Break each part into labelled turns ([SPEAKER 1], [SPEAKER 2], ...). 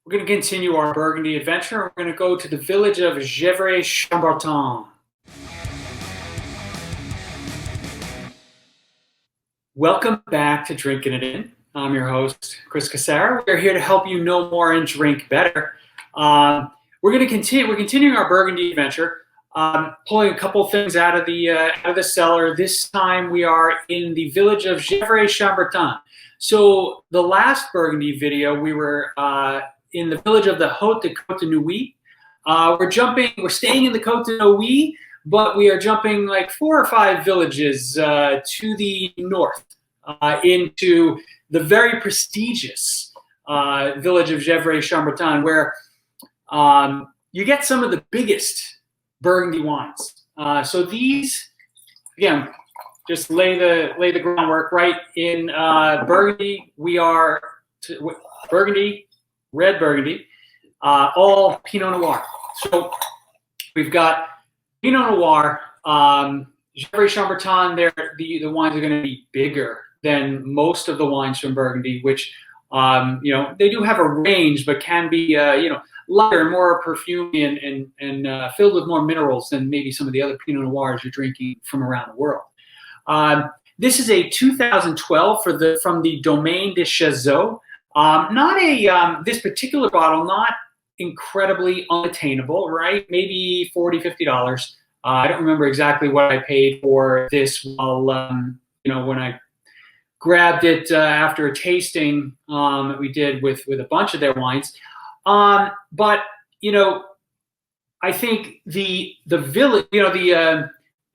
[SPEAKER 1] We're going to continue our Burgundy adventure. We're going to go to the village of Gevrey Chambertin. Welcome back to Drinking It In. I'm your host, Chris Casara. We're here to help you know more and drink better. We're continuing our Burgundy adventure, pulling a couple things out of the cellar. This time we are in the village of Gevrey Chambertin. So the last Burgundy video, we were in the village of the Côte de Nuit. We're staying in the Côte de Nuit, but we are jumping like 4 or 5 villages to the north into the very prestigious village of Gevrey Chambertin, where you get some of the biggest Burgundy wines. So these, again, just lay the groundwork right in Burgundy. We are Burgundy, Red Burgundy, all Pinot Noir. So we've got Pinot Noir, Gevrey Chambertin. The wines are going to be bigger than most of the wines from Burgundy, which they do have a range, but can be lighter, more perfumey, and filled with more minerals than maybe some of the other Pinot Noirs you're drinking from around the world. This is a 2012 from the Domaine de Chezeaux. This particular bottle, not incredibly unattainable, right? Maybe $40, $50. I don't remember exactly what I paid for this while, when I grabbed it after a tasting that we did with a bunch of their wines. But I think the village, the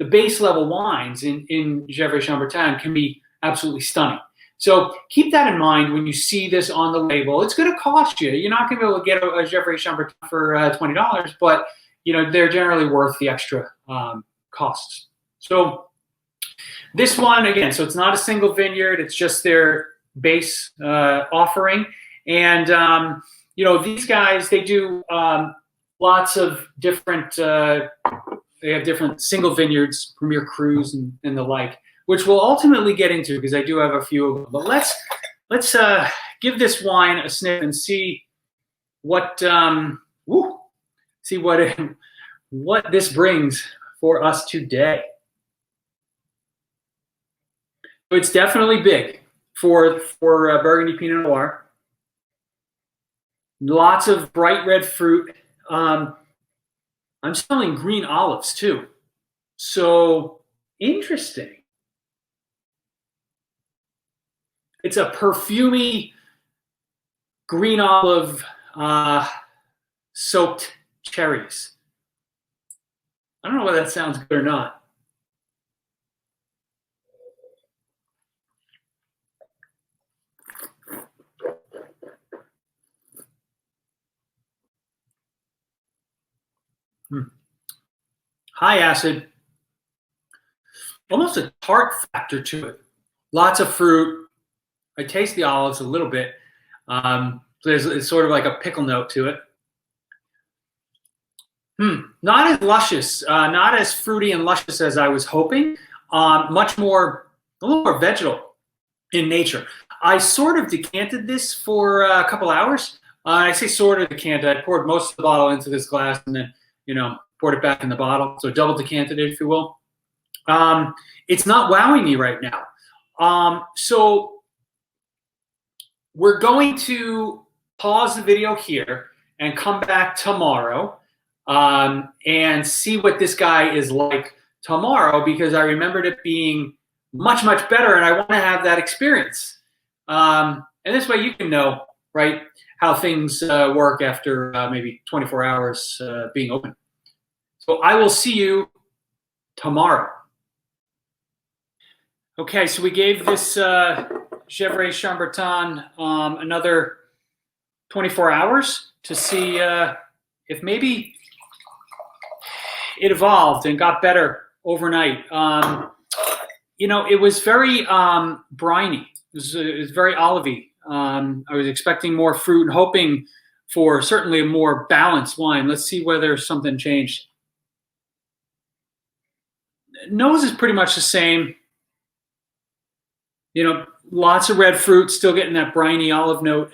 [SPEAKER 1] base level wines in Gevrey Chambertin can be absolutely stunning. So keep that in mind when you see this on the label. It's going to cost you. You're not going to be able to get a Gevrey Chambertin for $20, but they're generally worth the extra costs. So this one, again, so it's not a single vineyard. It's just their base offering. And, these guys, they do lots of different, they have different single vineyards, Premier Crus and the like, which we'll ultimately get into because I do have a few of them. But let's give this wine a sniff and see what what this brings for us today. So it's definitely big for Burgundy Pinot Noir. Lots of bright red fruit. I'm smelling green olives too. So interesting. It's a perfumey green olive soaked cherries. I don't know whether that sounds good or not. High acid, almost a tart factor to it. Lots of fruit. I taste the olives a little bit. It's sort of like a pickle note to it. Not as luscious, not as fruity and luscious as I was hoping. A little more vegetal in nature. I sort of decanted this for a couple hours. I say sort of decanted. I poured most of the bottle into this glass and then, poured it back in the bottle. So double decanted it, if you will. It's not wowing me right now. So we're going to pause the video here and come back tomorrow and see what this guy is like tomorrow, because I remembered it being much, much better, and I want to have that experience. And this way you can know, right, how things work after maybe 24 hours being open. So I will see you tomorrow. Okay, so we gave this Gevrey Chambertin another 24 hours to see if maybe it evolved and got better overnight. It was very briny. It was very olivey. I was expecting more fruit and hoping for certainly a more balanced wine. Let's see whether something changed. Nose is pretty much the same. Lots of red fruit, still getting that briny olive note.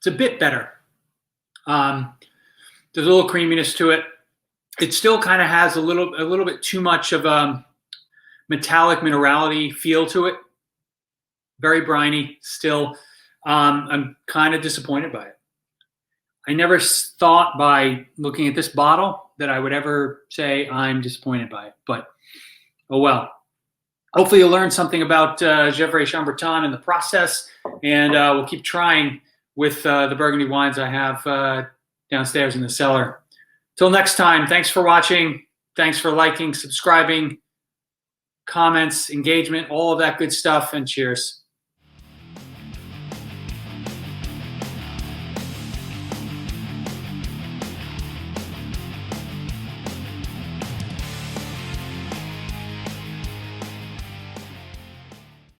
[SPEAKER 1] It's a bit better. There's a little creaminess to it. It still kind of has a little bit too much of a metallic minerality feel to it. Very briny still. I'm kind of disappointed by it. I never thought by looking at this bottle that I would ever say I'm disappointed by it, but oh well. Hopefully you'll learn something about Gevrey Chambertin in the process, and we'll keep trying with the Burgundy wines I have downstairs in the cellar. Till next time, thanks for watching. Thanks for liking, subscribing, comments, engagement, all of that good stuff, and cheers.